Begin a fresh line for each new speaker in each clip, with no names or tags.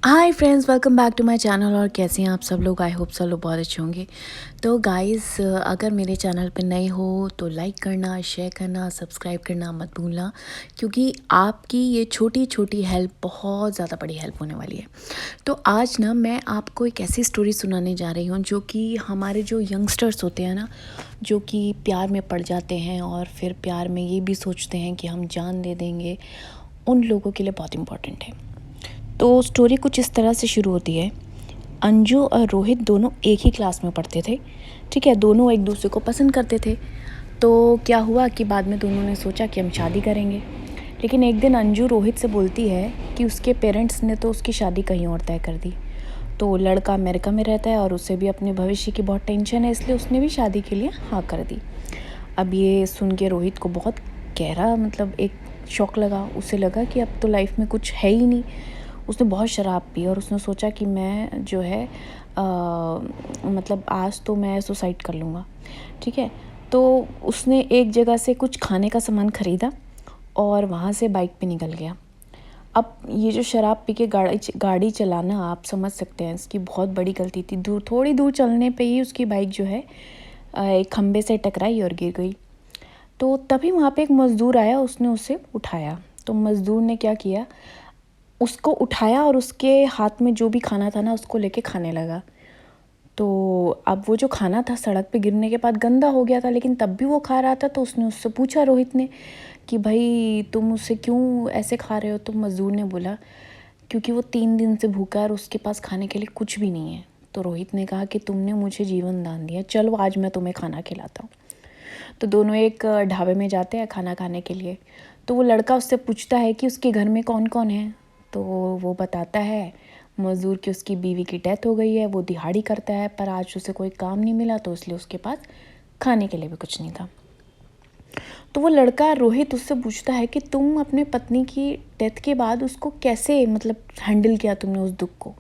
Hi friends, welcome back to my channel. और कैसे हैं आप सब लोग? आई होप सब लोग बहुत अच्छे होंगे। तो गाइस, अगर मेरे चैनल पे नए हो तो लाइक करना, शेयर करना, सब्सक्राइब करना मत भूलना, क्योंकि आपकी ये छोटी छोटी हेल्प बहुत ज़्यादा बड़ी हेल्प होने वाली है। तो आज ना मैं आपको एक ऐसी स्टोरी सुनाने जा रही हूँ जो कि हमारे जो यंगस्टर्स होते हैं ना, जो कि प्यार में पड़ जाते हैं और फिर प्यार में ये भी सोचते हैं कि हम जान दे देंगे, उन लोगों के लिए बहुत इम्पोर्टेंट है। तो स्टोरी कुछ इस तरह से शुरू होती है। अंजू और रोहित दोनों एक ही क्लास में पढ़ते थे। ठीक है, दोनों एक दूसरे को पसंद करते थे। तो क्या हुआ कि बाद में दोनों ने सोचा कि हम शादी करेंगे। लेकिन एक दिन अंजू रोहित से बोलती है कि उसके पेरेंट्स ने तो उसकी शादी कहीं और तय कर दी। तो लड़का अमेरिका में रहता है और उसे भी अपने भविष्य की बहुत टेंशन है, इसलिए उसने भी शादी के लिए हाँ कर दी। अब ये सुन के रोहित को बहुत गहरा एक शौक लगा। उसे लगा कि अब तो लाइफ में कुछ है ही नहीं। उसने बहुत शराब पी और उसने सोचा कि मैं जो है आज तो मैं सुसाइड कर लूँगा। ठीक है, तो उसने एक जगह से कुछ खाने का सामान ख़रीदा और वहाँ से बाइक पे निकल गया। अब ये जो शराब पी के गाड़ी चलाना, आप समझ सकते हैं, इसकी बहुत बड़ी गलती थी। थोड़ी दूर चलने पे ही उसकी बाइक जो है एक खंबे से टकराई और गिर गई। तो तभी वहाँ पे एक मज़दूर आया, उसने उसे उठाया। तो मज़दूर ने क्या किया, उसको उठाया और उसके हाथ में जो भी खाना था ना, उसको लेके खाने लगा। तो अब वो जो खाना था सड़क पे गिरने के बाद गंदा हो गया था, लेकिन तब भी वो खा रहा था। तो उसने उससे पूछा, रोहित ने, कि भाई तुम उससे क्यों ऐसे खा रहे हो? तो मज़दूर ने बोला, क्योंकि वो 3 दिन से भूखा है और उसके पास खाने के लिए कुछ भी नहीं है। तो रोहित ने कहा कि तुमने मुझे जीवन दान दिया, चलो आज मैं तुम्हें खाना खिलाता हूँ। तो दोनों एक ढाबे में जाते हैं खाना खाने के लिए। तो वो लड़का उससे पूछता है कि उसके घर में कौन कौन है। तो वो बताता है मज़दूर कि उसकी बीवी की डेथ हो गई है, वो दिहाड़ी करता है, पर आज उसे कोई काम नहीं मिला तो इसलिए उसके पास खाने के लिए भी कुछ नहीं था। तो वो लड़का रोहित उससे पूछता है कि तुम अपने पत्नी की डेथ के बाद उसको कैसे हैंडल किया तुमने उस दुख को?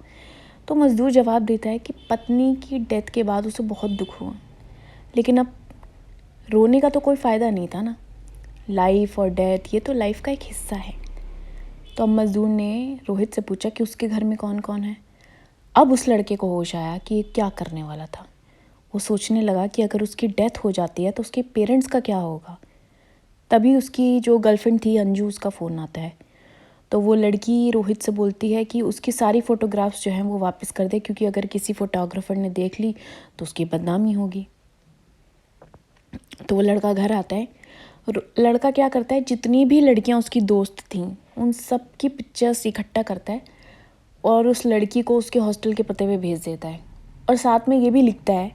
तो मज़दूर जवाब देता है कि पत्नी की डेथ के बाद उसे बहुत दुख हुआ, लेकिन अब रोने का तो कोई फ़ायदा नहीं था ना। लाइफ और डेथ ये तो लाइफ का एक हिस्सा है। तो अब मज़दूर ने रोहित से पूछा कि उसके घर में कौन कौन है। अब उस लड़के को होश आया कि ये क्या करने वाला था। वो सोचने लगा कि अगर उसकी डेथ हो जाती है तो उसके पेरेंट्स का क्या होगा। तभी उसकी जो गर्लफ्रेंड थी अंजू, उसका फ़ोन आता है। तो वो लड़की रोहित से बोलती है कि उसकी सारी फ़ोटोग्राफ्स जो हैं वो वापस कर दे, क्योंकि अगर किसी फ़ोटोग्राफ़र ने देख ली तो उसकी बदनामी होगी। तो वो लड़का घर आता है। लड़का क्या करता है, जितनी भी लड़कियां उसकी दोस्त थीं उन सब की पिक्चर्स इकट्ठा करता है और उस लड़की को उसके हॉस्टल के पते पे भेज देता है। और साथ में ये भी लिखता है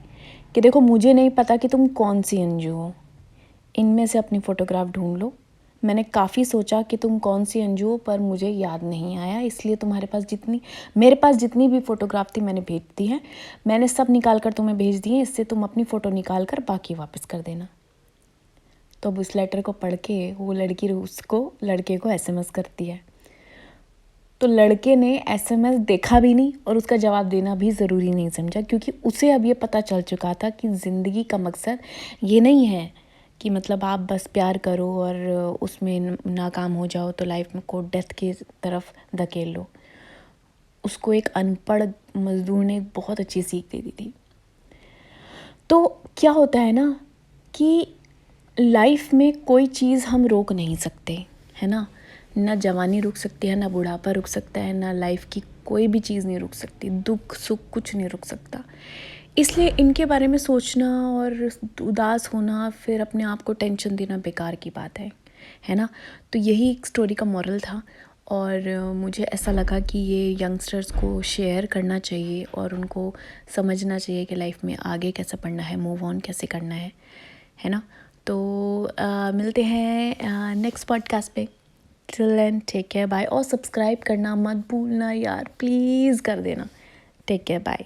कि देखो, मुझे नहीं पता कि तुम कौन सी अंजू हो, इनमें से अपनी फ़ोटोग्राफ ढूंढ लो। मैंने काफ़ी सोचा कि तुम कौन सी अंजू हो, पर मुझे याद नहीं आया, इसलिए मेरे पास जितनी भी फ़ोटोग्राफ थी मैंने भेज दी है। मैंने सब निकाल कर तुम्हें भेज दी है, इससे तुम अपनी फ़ोटो निकाल कर बाकी वापस कर देना। तो अब उस लेटर को पढ़ के वो लड़की लड़के को एसएमएस करती है। तो लड़के ने एसएमएस देखा भी नहीं और उसका जवाब देना भी ज़रूरी नहीं समझा, क्योंकि उसे अब ये पता चल चुका था कि ज़िंदगी का मकसद ये नहीं है कि आप बस प्यार करो और उसमें नाकाम हो जाओ तो लाइफ में को डेथ की तरफ धकेल लो। उसको एक अनपढ़ मज़दूर ने बहुत अच्छी सीख दे दी थी। तो क्या होता है ना कि लाइफ में कोई चीज़ हम रोक नहीं सकते, है ना। ना जवानी रुक सकती है, ना बुढ़ापा रुक सकता है, ना लाइफ की कोई भी चीज़ नहीं रुक सकती, दुख सुख कुछ नहीं रुक सकता। इसलिए इनके बारे में सोचना और उदास होना, फिर अपने आप को टेंशन देना बेकार की बात है ना। तो यही एक स्टोरी का मॉरल था और मुझे ऐसा लगा कि ये यंगस्टर्स को शेयर करना चाहिए और उनको समझना चाहिए कि लाइफ में आगे कैसे बढ़ना है, मूव ऑन कैसे करना है ना। तो मिलते हैं नेक्स्ट पॉडकास्ट पे। Till then take care, bye. और सब्सक्राइब करना मत भूलना यार, प्लीज़ कर देना। Take care, bye.